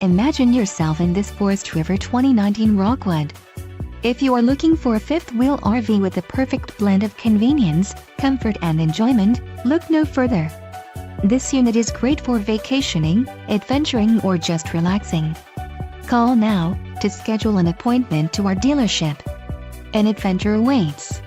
Imagine yourself in this Forest River 2019 Rockwood. If you are looking for a fifth-wheel RV with the perfect blend of convenience, comfort and enjoyment, look no further. This unit is great for vacationing, adventuring or just relaxing. Call now to schedule an appointment to our dealership. An adventure awaits.